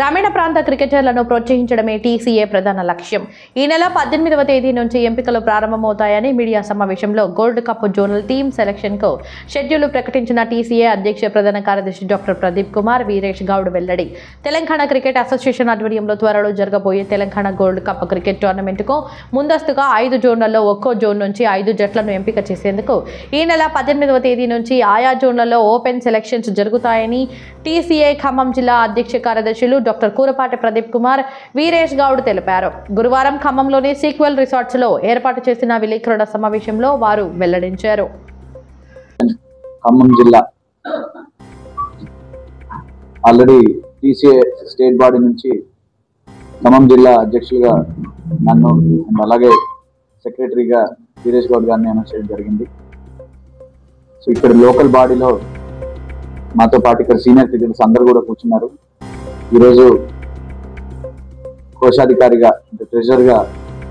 గ్రామీణ ప్రాంత క్రికెటర్లను ప్రోత్సహించడమే టీసీఏ ప్రధాన లక్ష్యం. ఈ నెల 18వ తేదీ నుంచి ఎంపికలు ప్రారంభమవుతాయని మీడియా సమావేశంలో gold cup zonal team selection కు షెడ్యూల్ ప్రకటించిన టీసీఏ అధ్యక్ష ప్రధాన కార్యదర్శి డాక్టర్ ప్రదీప్ కుమార్ వీరేష్ గౌడ్ వెల్లడి. తెలంగాణ క్రికెట్ అసోసియేషన్ ఆధ్వర్యంలో త్వరలో జరగబోయే Telangana gold cup cricket tournament కు ముందస్తుగా 5 జోన్లలో ఒక్కో జోన్ నుంచి 5 జట్లను ఎంపిక చేసేందుకు ఈ నెల 18వ తేదీ నుంచి ఆయా జోన్లలో ఓపెన్ సెలక్షన్స్ జరుగుతాయని టీసీఏ ఖమ్మం జిల్లా అధ్యక్ష కార్యదర్శులు డాక్టర్ కూరపాటి ప్రదీప్ కుమార్ వీరేష్ గౌడ్ తెలిపారు. గురువారం ఖమ్మంలోని సీక్వెల్ రిసార్ట్స్ లో ఏర్పాటు చేసిన విలేకరుల సమావేశంలో వారు వెల్లడించారు. ఖమ్మం జిల్లా ఆల్రెడీ టీసీఏ స్టేట్ బాడీ నుంచి ఖమ్మం జిల్లా అధ్యక్షులుగా నన్ను అలాగే సెక్రటరీగా వీరేష్ గౌడ్ గారిని అనౌన్స్ చేయడం జరిగింది. సో ఇక్కడ లోకల్ బాడీలో మాతో పాటు ఇక్కడ సీనియర్ క్రికెటర్స్ అందరూ కూడా కూర్చున్నారు. ఈరోజు కోశాధికారిగా అంటే ట్రెజరర్గా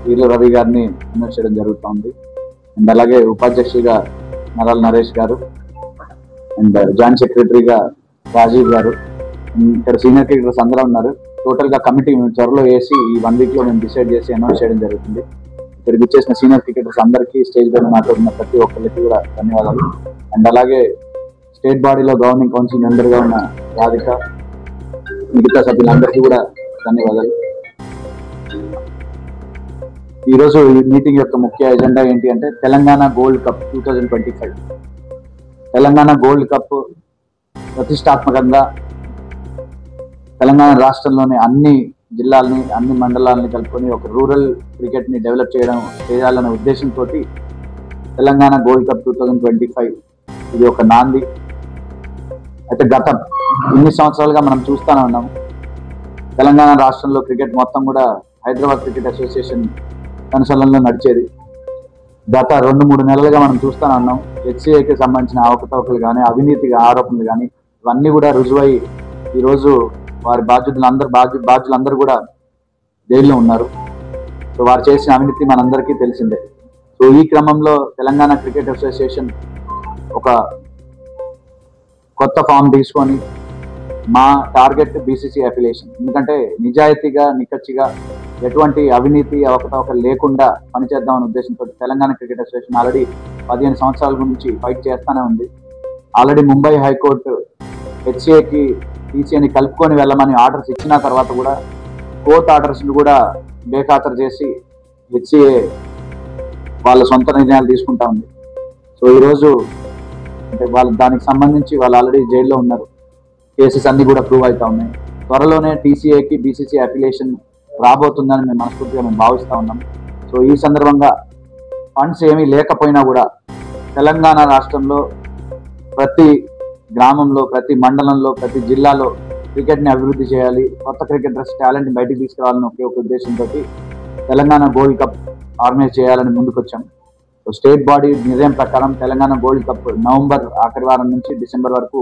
వీర్ల రవి గారిని అనౌన్స్ చేయడం జరుగుతుంది. అండ్ అలాగే ఉపాధ్యక్షుడిగా నరాల నరేష్ గారు అండ్ జాయింట్ సెక్రటరీగా రాజీవ్ గారు, ఇక్కడ సీనియర్ క్రికెటర్స్ అందరూ ఉన్నారు. టోటల్ గా కమిటీ మేము త్వరలో వేసి ఈ 1 వీక్ లో మేము డిసైడ్ చేసి అనౌన్స్ చేయడం జరుగుతుంది. ఇక్కడికి వచ్చేసిన సీనియర్ క్రికెటర్స్ అందరికీ స్టేజ్ పైన మాట్లాడుతున్న ప్రతి ఒక్కరికి కూడా ధన్యవాదాలు. అండ్ అలాగే స్టేట్ బాడీలో గవర్నింగ్ కౌన్సిల్ మెంబర్ గా ఉన్న రాధిక, మిగతా సభ్యులందరికీ కూడా ధన్యవాదాలు. ఈరోజు ఈ మీటింగ్ యొక్క ముఖ్య ఎజెండా ఏంటి అంటే Telangana gold cup 2025. Telangana gold cup ప్రతిష్టాత్మకంగా తెలంగాణ రాష్ట్రంలోని అన్ని జిల్లాలని అన్ని మండలాలని కలుపుకొని ఒక రూరల్ క్రికెట్ ని డెవలప్ చేయాలనే ఉద్దేశంతో తెలంగాణ గోల్డ్ కప్ 2025 ఇది ఒక నాంది. అయితే గత ఇన్ని సంవత్సరాలుగా మనం చూస్తూనే ఉన్నాం, తెలంగాణ రాష్ట్రంలో క్రికెట్ మొత్తం కూడా హైదరాబాద్ క్రికెట్ అసోసియేషన్ కనుసరణలో నడిచేది. గత 2-3 నెలలుగా మనం చూస్తూనే ఉన్నాం, హెచ్సిఏకి సంబంధించిన అవకతవకలు కానీ అవినీతి ఆరోపణలు కానీ ఇవన్నీ కూడా రుజువై ఈరోజు వారి బాధ్యులందరూ కూడా జైల్లో ఉన్నారు. సో వారు చేసిన అవినీతి మనందరికీ తెలిసిందే. సో ఈ క్రమంలో తెలంగాణ క్రికెట్ అసోసియేషన్ ఒక కొత్త ఫామ్ తీసుకొని మా టార్గెట్ బీసీసీ అఫిలియేషన్, ఎందుకంటే నిజాయితీగా నిక్కచ్చిగా ఎటువంటి అవినీతి అవకతవకలు లేకుండా పనిచేద్దామనే ఉద్దేశంతో తెలంగాణ క్రికెట్ అసోసియేషన్ ఆల్రెడీ 15 సంవత్సరాల నుంచి ఫైట్ చేస్తూనే ఉంది. ఆల్రెడీ ముంబై హైకోర్టు హెచ్సిఏకి టీసీఏని కలుపుకొని వెళ్ళమని ఆర్డర్స్ ఇచ్చిన తర్వాత కూడా కోర్టు ఆర్డర్స్ని కూడా బేఖాతరు చేసి హెచ్సిఏ వాళ్ళ సొంత నిర్ణయాలు తీసుకుంటా ఉంది. సో ఈరోజు అంటే వాళ్ళు దానికి సంబంధించి వాళ్ళు ఆల్రెడీ జైల్లో ఉన్నారు. కేసెస్ అన్ని కూడా ప్రూవ్ అవుతా ఉన్నాయి. త్వరలోనే టీసీఏకి బీసీసీ అఫిలియేషన్ రాబోతుందని మేము మనస్ఫూర్తిగా భావిస్తూ ఉన్నాం. సో ఈ సందర్భంగా ఫండ్స్ ఏమీ లేకపోయినా కూడా తెలంగాణ రాష్ట్రంలో ప్రతి గ్రామంలో, ప్రతి మండలంలో, ప్రతి జిల్లాలో క్రికెట్ని అభివృద్ధి చేయాలి, కొత్త క్రికెటర్స్ టాలెంట్ని బయటికి తీసుకురావాలని ఒకే ఒక ఉద్దేశంతో తెలంగాణ గోల్డ్ కప్ ఆర్గనైజ్ చేయాలని ముందుకొచ్చాం. సో స్టేట్ బాడీ నిర్ణయం ప్రకారం తెలంగాణ గోల్డ్ కప్ నవంబర్ ఆఖరి వారం నుంచి డిసెంబర్ వరకు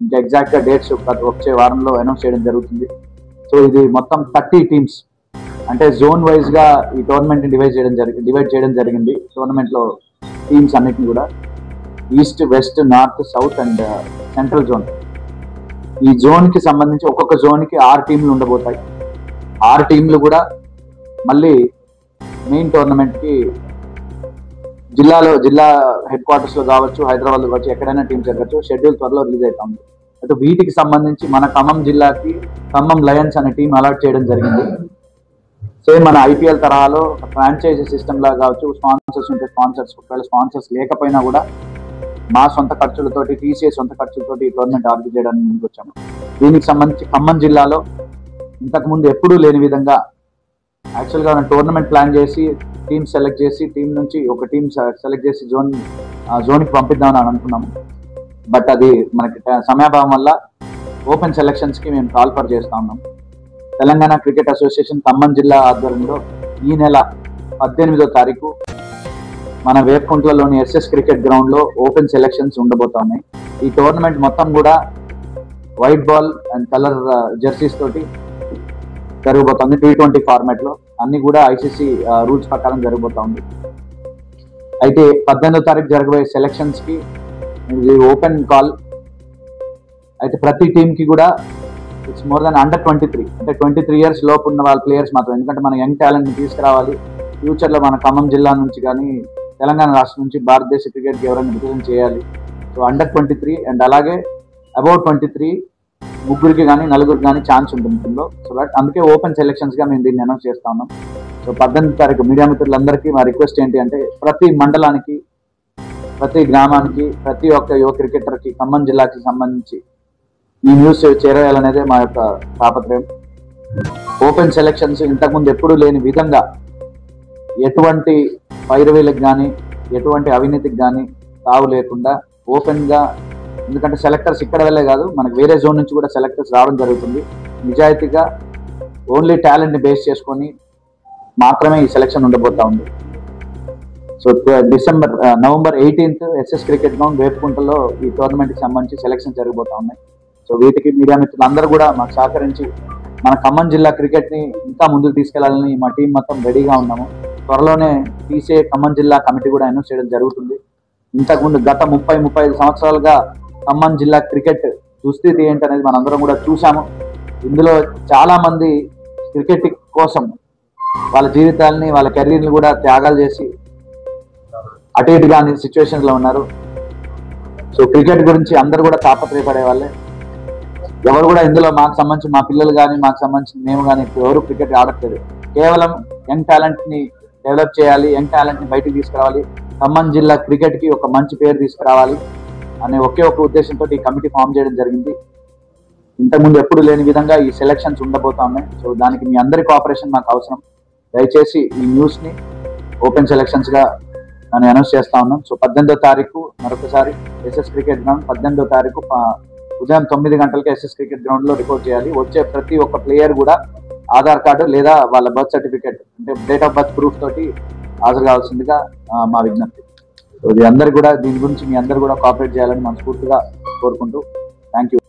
ఇంకా ఎగ్జాక్ట్గా డేట్స్ వచ్చే వారంలో అనౌన్స్ చేయడం జరుగుతుంది. సో ఇది మొత్తం 30 టీమ్స్ అంటే జోన్ వైజ్గా ఈ టోర్నమెంట్ని డివైడ్ చేయడం జరిగింది. టోర్నమెంట్లో టీమ్స్ అన్నిటిని కూడా east, west, north, south and central zone. ఈ జోన్కి సంబంధించి ఒక్కొక్క జోన్కి 6 టీంలు ఉండబోతాయి. 6 టీంలు కూడా మళ్ళీ మెయిన్ టోర్నమెంట్కి జిల్లా హెడ్ క్వార్టర్స్లో కావచ్చు, హైదరాబాద్లో కావచ్చు, ఎక్కడైనా టీం జరగచ్చు. షెడ్యూల్ త్వరలో రిలీజ్ అవుతుంది. అయితే వీటికి సంబంధించి మన ఖమ్మం జిల్లాకి ఖమ్మం లయన్స్ అనే టీం అలాట్ చేయడం జరిగింది. సేమ్ మన ఐపీఎల్ తరహాలో ఫ్రాంచైజీ సిస్టమ్ లాగా కావచ్చు, స్పాన్సర్స్ ఉంటే స్పాన్సర్స్, ఒకవేళ స్పాన్సర్స్ లేకపోయినా కూడా మా సొంత ఖర్చులతోటి, టీసీఏ సొంత ఖర్చులతోటి ఈ టోర్నమెంట్ ఆర్గనైజ్ చేయడానికి ముందుకు వచ్చాము. దీనికి సంబంధించి ఖమ్మం జిల్లాలో ఇంతకుముందు ఎప్పుడూ లేని విధంగా యాక్చువల్గా టోర్నమెంట్ ప్లాన్ చేసి టీమ్ సెలెక్ట్ చేసి టీం నుంచి ఒక టీం సెలెక్ట్ చేసి జోన్కి పంపిద్దామని అనుకున్నాము. బట్ అది మనకి సమయాభావం వల్ల ఓపెన్ సెలక్షన్స్కి మేము కాల్ఫర్ చేస్తూ ఉన్నాం. తెలంగాణ క్రికెట్ అసోసియేషన్ ఖమ్మం జిల్లా ఆధ్వర్యంలో ఈ నెల 18వ తారీఖు మన వేపుకుంట్లలోని ఎస్ఎస్ క్రికెట్ గ్రౌండ్లో ఓపెన్ సెలక్షన్స్ ఉండబోతున్నాయి. ఈ టోర్నమెంట్ మొత్తం కూడా white ball and colour jerseys తోటి జరగబోతోంది. T20 ఫార్మాట్లో అన్ని కూడా ఐసీసీ రూల్స్ ప్రకారం జరగబోతోంది. అయితే 18వ తారీఖు జరగబోయే సెలక్షన్స్కి ఇది ఓపెన్ కాల్. అయితే ప్రతి టీంకి కూడా ఇట్స్ మోర్ దాన్ అండర్ 23, అంటే 23 years లోపు ఉన్న వాళ్ళ ప్లేయర్స్ మాత్రం. ఎందుకంటే మన యంగ్ టాలెంట్ని తీసుకురావాలి, ఫ్యూచర్లో మన ఖమ్మం జిల్లా నుంచి కానీ తెలంగాణ రాష్ట్రం నుంచి భారతదేశ క్రికెట్కి ఎవరైనా రిప్రజెంట్ చేయాలి. సో అండర్ 23 అండ్ అలాగే అబౌట్ 23 ముగ్గురికి కానీ నలుగురికి కానీ ఛాన్స్ ఉంటుంది ఇందులో. సో దట్ అందుకే ఓపెన్ సెలెక్షన్స్గా మేము దీన్ని అనౌన్స్ చేస్తా ఉన్నాం. సో 18వ తారీఖు మీడియా మిత్రులందరికీ మా రిక్వెస్ట్ ఏంటి అంటే, ప్రతి మండలానికి, ప్రతి గ్రామానికి, ప్రతి ఒక్క యువ క్రికెటర్కి ఖమ్మం జిల్లాకి సంబంధించి ఈ న్యూస్ చేరేయాలనేదే మా యొక్క తాపత్రయం. ఓపెన్ సెలెక్షన్స్ ఇంతకుముందు ఎప్పుడూ లేని విధంగా ఎటువంటి పైరవీలకు కానీ ఎటువంటి అవినీతికి కానీ తావు లేకుండా ఓపెన్గా, ఎందుకంటే సెలెక్టర్స్ ఇక్కడ వెళ్ళే కాదు, మనకు వేరే జోన్ నుంచి కూడా సెలెక్టర్స్ రావడం జరుగుతుంది. నిజాయితీగా ఓన్లీ టాలెంట్ని బేస్ చేసుకొని మాత్రమే ఈ సెలెక్షన్ ఉండబోతా ఉంది. So November 18th SS cricket ground వేపుకుంటలో ఈ టోర్నమెంట్కి సంబంధించి సెలెక్షన్ జరగబోతా ఉన్నాయి. సో వీటికి మీడియా మిత్రులు అందరూ కూడా మాకు సహకరించి మన ఖమ్మం జిల్లా క్రికెట్ని ఇంకా ముందుకు తీసుకెళ్లాలని మా టీం మొత్తం రెడీగా ఉన్నాము. త్వరలోనే టీసీఏ ఖమ్మం జిల్లా కమిటీ కూడా అనౌన్స్ చేయడం జరుగుతుంది. ఇంతకుముందు గత 30-35 సంవత్సరాలుగా ఖమ్మం జిల్లా క్రికెట్ దుస్థితి ఏంటనేది మనందరం కూడా చూసాము. ఇందులో చాలామంది క్రికెట్ కోసం వాళ్ళ జీవితాలని, వాళ్ళ కెరీర్ని కూడా త్యాగాలు చేసి అటు ఇటు కాని సిచ్యువేషన్లో ఉన్నారు. సో క్రికెట్ గురించి అందరూ కూడా తాపత్రయపడే వాళ్ళే. ఎవరు కూడా ఇందులో మాకు సంబంధించి మా పిల్లలు కానీ, మాకు సంబంధించి మేము కానీ ఎవరు క్రికెట్ ఆడట్లేదు. కేవలం యంగ్ టాలెంట్ని డెవలప్ చేయాలి, యంగ్ టాలెంట్ని బయటకు తీసుకురావాలి, ఖమ్మం జిల్లా క్రికెట్కి ఒక మంచి పేరు తీసుకురావాలి అనే ఒకే ఒక ఉద్దేశంతో ఈ కమిటీ ఫామ్ చేయడం జరిగింది. ఇంతకుముందు ఎప్పుడు లేని విధంగా ఈ సెలెక్షన్స్ ఉండబోతా ఉన్నాయి. సో దానికి మీ అందరి కోఆపరేషన్ మాకు అవసరం. దయచేసి ఈ న్యూస్ని ఓపెన్ సెలెక్షన్స్గా నేను అనౌన్స్ చేస్తా ఉన్నాం. సో 18వ తారీఖు మరొకసారి ఎస్ఎస్ క్రికెట్ గ్రౌండ్, 18వ తారీఖు ఉదయం 9 గంటలకి ఎస్ఎస్ క్రికెట్ గ్రౌండ్లో రిపోర్ట్ చేయాలి. వచ్చే ప్రతి ఒక్క ప్లేయర్ కూడా ఆధార్ కార్డు లేదా వాళ్ళ బర్త్ సర్టిఫికేట్, అంటే డేట్ ఆఫ్ బర్త్ ప్రూఫ్ తోటి హాజరు కావాల్సిందిగా మా విజ్ఞప్తి. సో ఇది అందరు కూడా, దీని గురించి మీ అందరు కూడా కోఆపరేట్ చేయాలని మనస్ఫూర్తిగా కోరుకుంటూ థ్యాంక్ యూ.